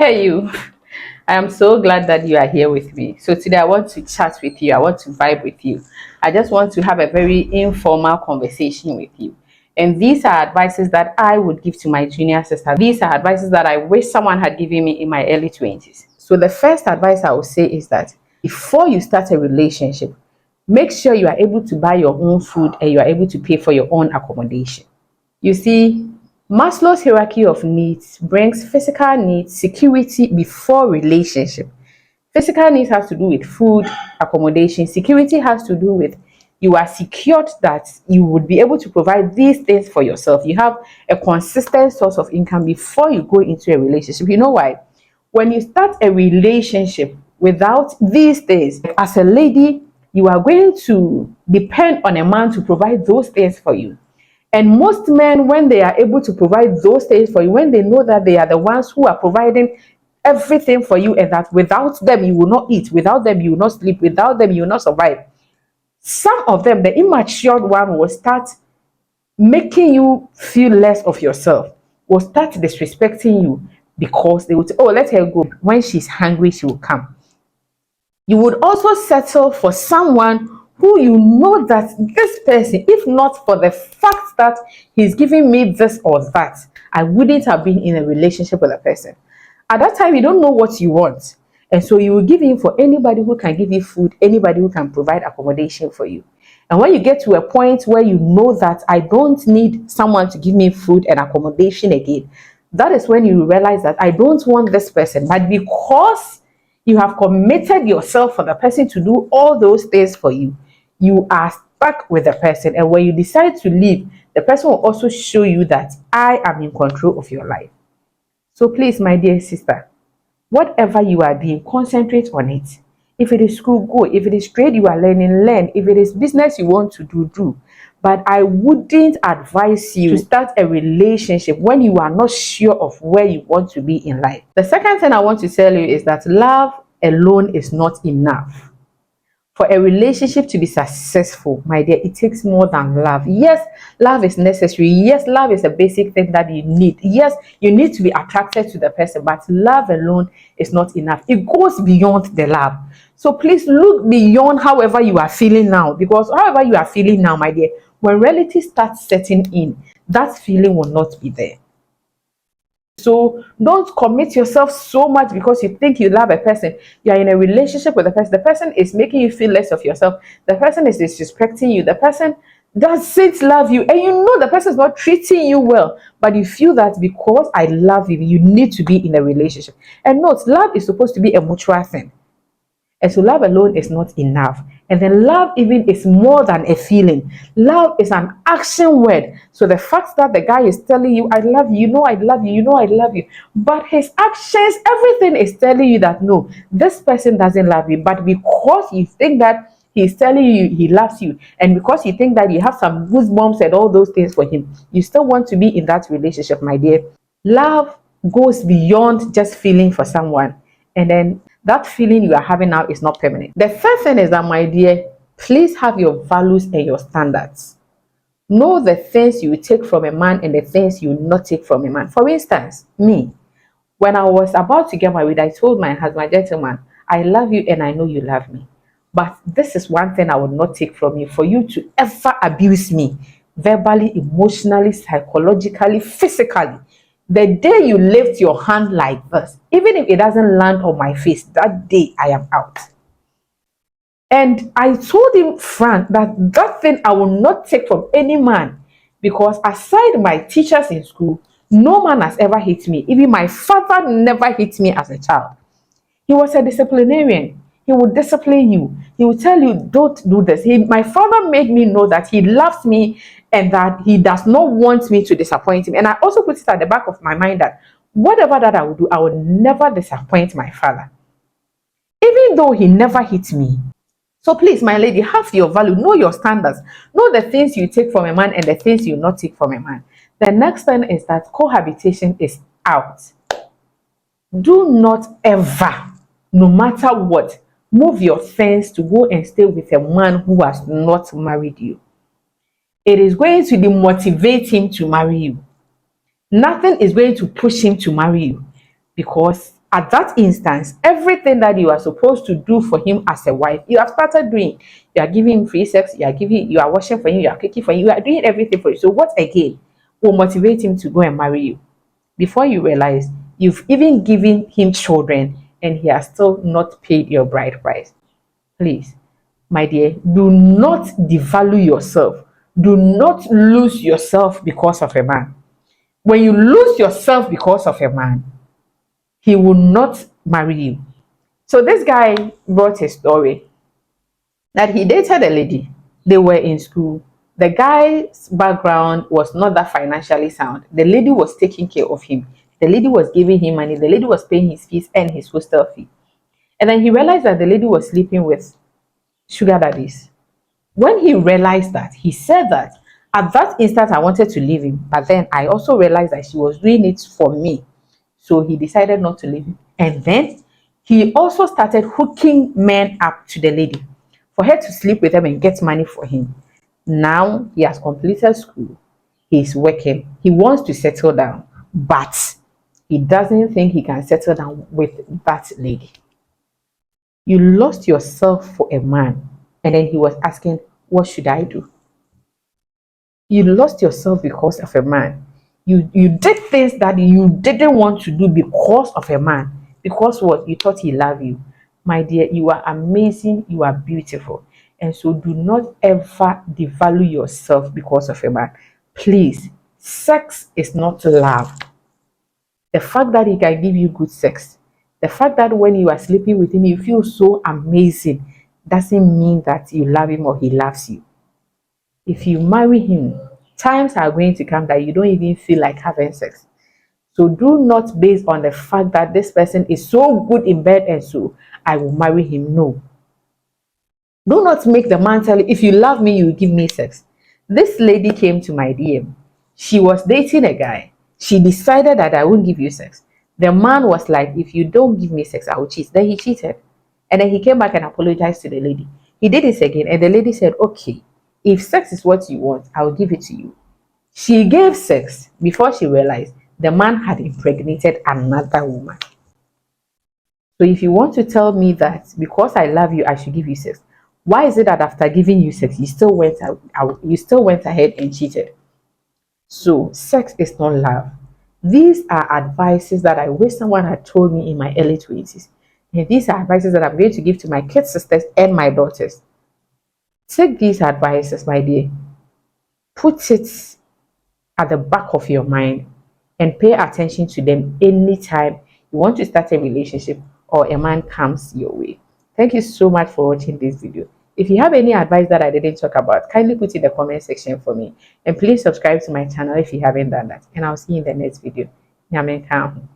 Hey, you. I am so glad that you are here with me. So, today I want to chat with you. I want to vibe with you. I just want to have a very informal conversation with you. And these are advices that I would give to my junior sister. These are advices that I wish someone had given me in my early 20s. So, the first advice I would say is that before you start a relationship, make sure you are able to buy your own food and you are able to pay for your own accommodation. You see, Maslow's hierarchy of needs brings physical needs, security before relationship. Physical needs has to do with food, accommodation. Security has to do with you are secured that you would be able to provide these things for yourself. You have a consistent source of income before you go into a relationship. You know why? When you start a relationship without these things, as a lady, you are going to depend on a man to provide those things for you. And most men, when they are able to provide those things for you, when they know that they are the ones who are providing everything for you, and that without them you will not eat, without them you will not sleep, without them you will not survive. Some of them, the immature one, will start making you feel less of yourself, will start disrespecting you because they will say, oh, let her go. When she's hungry, she will come. You would also settle for someone who you know that this person, if not for the fact that he's giving me this or that, I wouldn't have been in a relationship with a person. At that time, you don't know what you want. And so you will give in for anybody who can give you food, anybody who can provide accommodation for you. And when you get to a point where you know that I don't need someone to give me food and accommodation again, that is when you realize that I don't want this person. But because you have committed yourself for the person to do all those things for you, you are stuck with the person. And when you decide to leave, the person will also show you that I am in control of your life. So please, my dear sister, whatever you are doing, concentrate on it. If it is school, go. If it is trade you are learning, learn. If it is business you want to do, do. But I wouldn't advise you to start a relationship when you are not sure of where you want to be in life. The second thing I want to tell you is that love alone is not enough. For a relationship to be successful, my dear, it takes more than love. Yes, love is necessary. Yes, love is a basic thing that you need. Yes, you need to be attracted to the person, but love alone is not enough. It goes beyond the love. So please look beyond however you are feeling now, because however you are feeling now, my dear, when reality starts setting in, that feeling will not be there. So don't commit yourself so much because you think you love a person. You are in a relationship with a person. The person is making you feel less of yourself. The person is disrespecting you. The person doesn't love you. And you know the person is not treating you well. But you feel that because I love you, you need to be in a relationship. And note, love is supposed to be a mutual thing. And so love alone is not enough. And then love even is more than a feeling. Love is an action word. So the fact that the guy is telling you, I love you, you know I love you, you know I love you. But his actions, everything is telling you that no, this person doesn't love you. But because you think that he's telling you he loves you, and because you think that you have some goosebumps and all those things for him, you still want to be in that relationship, my dear. Love goes beyond just feeling for someone. And then that feeling you are having now is not permanent. The first thing is that, my dear, please have your values and your standards. Know the things you take from a man and the things you will not take from a man. For instance, me, when I was about to get married, I told my husband, gentleman, I love you and I know you love me. But this is one thing I will not take from you, for you to ever abuse me verbally, emotionally, psychologically, physically. The day you lift your hand like this, even if it doesn't land on my face, that day I am out. And I told him, Frank, that that thing I will not take from any man, because aside my teachers in school, no man has ever hit me. Even my father never hit me as a child. He was a disciplinarian. He would discipline you. He would tell you, don't do this. My father made me know that he loves me and that he does not want me to disappoint him. And I also put it at the back of my mind that whatever that I would do, I would never disappoint my father, even though he never hit me. So please, my lady, have your value, know your standards, know the things you take from a man and the things you not take from a man. The next thing is that cohabitation is out. Do not ever, no matter what, move your fence to go and stay with a man who has not married you. It is going to demotivate him to marry you. Nothing is going to push him to marry you, because At that instance, everything that you are supposed to do for him as a wife, you have started doing. You are giving him free sex, you are washing for him, you are cooking for him, you are doing everything for you. So what again will motivate him to go and marry you? Before you realize, you've even given him children and he has still not paid your bride price. Please, my dear, do not devalue yourself. Do not lose yourself because of a man. When you lose yourself because of a man, he will not marry you. So this guy brought a story that he dated a lady. They were in school. The guy's background was not that financially sound. The lady was taking care of him. The lady was giving him money. The lady was paying his fees and his hostel fee. And then he realized that the lady was sleeping with sugar daddies. When he realized that, he said that at that instant I wanted to leave him, but then I also realized that she was doing it for me. So he decided not to leave him. And then he also started hooking men up to the lady for her to sleep with them and get money for him. Now he has completed school. He's working. He wants to settle down, but he doesn't think he can settle down with that lady. You lost yourself for a man, and then he was asking, what should I do? You lost yourself because of a man. You did things that you didn't want to do because of a man. Because what? You thought he loved you. My dear, you are amazing, you are beautiful. And so do not ever devalue yourself because of a man. Please, sex is not love. The fact that he can give you good sex, the fact that when you are sleeping with him, you feel so amazing, doesn't mean that you love him or he loves you. If you marry him, times are going to come that you don't even feel like having sex. So do not base on the fact that this person is so good in bed and so I will marry him. No. Do not make the man tell you, if you love me, you will give me sex. This lady came to my DM. She was dating a guy. She decided that I won't give you sex. The man was like, if you don't give me sex, I will cheat. Then he cheated. And then he came back and apologized to the lady. He did this again. And the lady said, okay, if sex is what you want, I will give it to you. She gave sex before she realized the man had impregnated another woman. So if you want to tell me that because I love you, I should give you sex, why is it that after giving you sex, you still went ahead and cheated? So sex is not love. These are advices that I wish someone had told me in my early 20s. And these are advices that I'm going to give to my kids, sisters, and my daughters. Take these advices, my dear. Put it at the back of your mind and pay attention to them anytime you want to start a relationship or a man comes your way. Thank you so much for watching this video. If you have any advice that I didn't talk about, kindly put in the comment section for me. And please subscribe to my channel if you haven't done that. And I'll see you in the next video. Nyamen Ka ho.